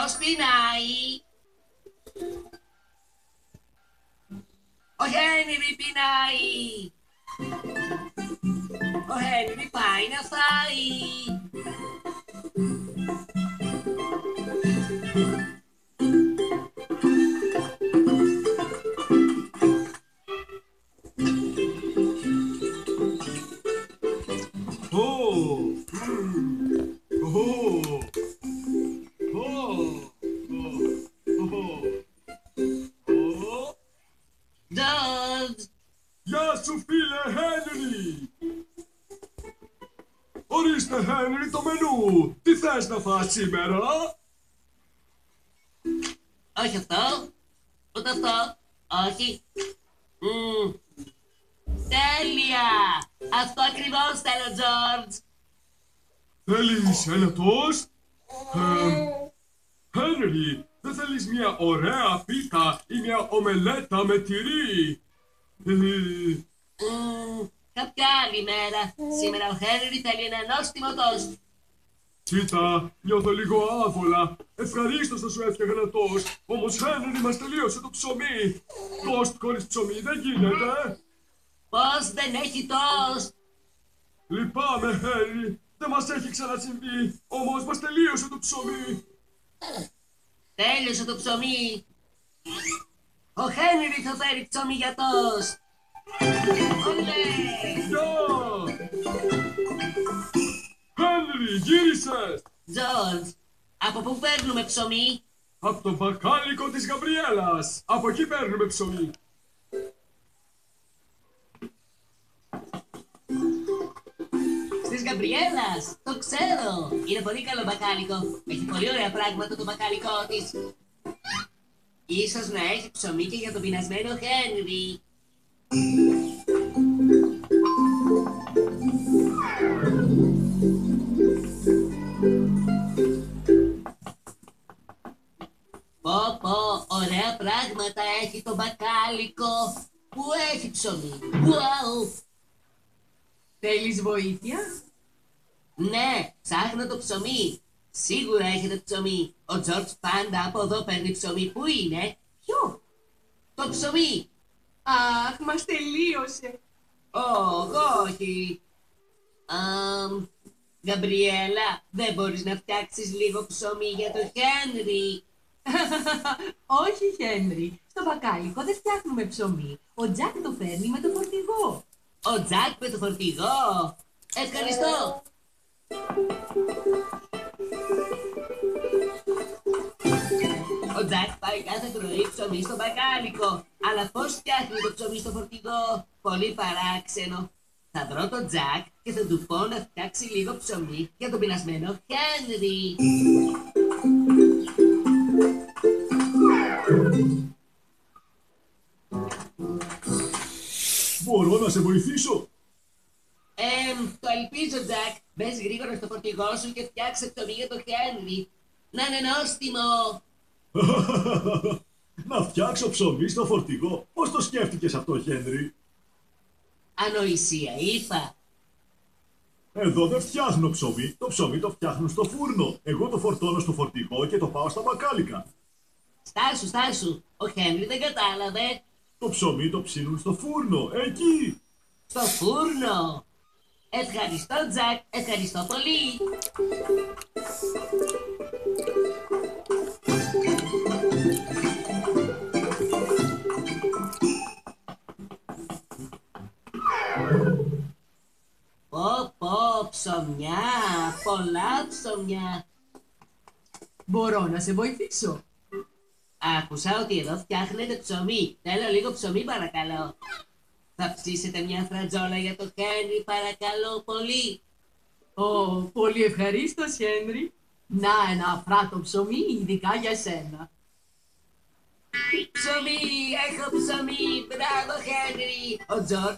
Ποιος πεινάει? Ο Χένρι πεινάει. Ο Χένρι πάει να φάει. George! Γεια σου φίλε Χένρι! Ορίστε Χένρι το μενού! Τι θες να φας σήμερα? Όχι αυτό, ούτε αυτό, όχι. Τέλεια! Αυτό ακριβώς θέλω, George. Θέλεις ένα τόστ? Χένρι, δεν θέλεις μια ωραία πίτα ή μια ομελέτα με τυρί? Κάποια άλλη μέρα. Σήμερα ο Χένρι θέλει ένα νόστιμο τόστ. Κοίτα, νιώθω λίγο άβολα. Ευχαρίστως θα σου έφτιαγα τόστ. Όμως Χένρι, μας τελείωσε το ψωμί. Τόστ χωρίς ψωμί δεν γίνεται. Πώς δεν έχει τόστ? Λυπάμαι, Χένρι. Δεν μας έχει ξανασυμβεί. Όμως μας τελείωσε το ψωμί. Τέλειωσε το ψωμί. Ο Χένρι θα φέρει ψωμί για τόστ. Ολέ! Γεια! Χένρι, γύρισες! George, από πού παίρνουμε ψωμί? Από το μπακάλικο της Γαβριέλας. Από εκεί παίρνουμε ψωμί. Της Γαμπριέλας, το ξέρω. Είναι πολύ καλό μπακάλικο. Έχει πολύ ωραία πράγματα το μπακάλικο της. Ίσως να έχει ψωμί και για τον πεινασμένο Χένρι. Πω, ωραία πράγματα έχει το μπακάλικο που έχει ψωμί. Wow. Θέλεις βοήθεια? Ναι, ψάχνω το ψωμί. Σίγουρα έχετε ψωμί. Ο Τζορτζ πάντα από εδώ παίρνει ψωμί. Πού είναι? Ποιο? Το ψωμί. Αχ, μας τελείωσε. Όχι. Γαμπριέλα, δεν μπορείς να φτιάξεις λίγο ψωμί για το Χένρι? Όχι, Χένρι. Στο μπακάλικο δεν φτιάχνουμε ψωμί. Ο Τζακ το φέρνει με το φορτηγό. Ο Τζακ με το φορτηγό. Ευχαριστώ. Ο Τζακ πάει κάθε πρωί ψωμί στο μπακάλικο. Αλλά πώς φτιάχνει το ψωμί στο φορτηγό? Πολύ παράξενο. Θα βρω τον Τζακ και θα του πω να φτιάξει λίγο ψωμί για τον πεινασμένο Χένρι. Μπορώ να σε βοηθήσω? Το ελπίζω, Τζακ. Μπες γρήγορα στο φορτηγό σου και φτιάξε ψωμί για τον Χένρι. Να είναι νόστιμο. Να φτιάξω ψωμί στο φορτηγό? Πώς το σκέφτηκες αυτό, Χένρι? Ανοησία, είπα. Εδώ δεν φτιάχνω ψωμί. Το ψωμί το φτιάχνουν στο φούρνο. Εγώ το φορτώνω στο φορτηγό και το πάω στα μπακάλικα. Στάσου. Ο Χένρι δεν κατάλαβε. Το ψωμί το ψήνουν στο φούρνο. Εκεί. Στο φούρνο. Ευχαριστώ, Τζακ. Ευχαριστώ πολύ. Πω, ψωμιά. Πολλά ψωμιά. Μπορώ να σε βοηθήσω. Άκουσα ότι εδώ φτιάχνετε ψωμί. Θέλω λίγο ψωμί, παρακαλώ. Θα ψήσετε μια φρατζόλα για το Χένρι, παρακαλώ πολύ. Πολύ ευχαρίστως, Χένρι. Να, ένα φράτο ψωμί, ειδικά για σένα. Ψωμί, έχω ψωμί. Μπράβο, Χένρι. Ο Τζορτζ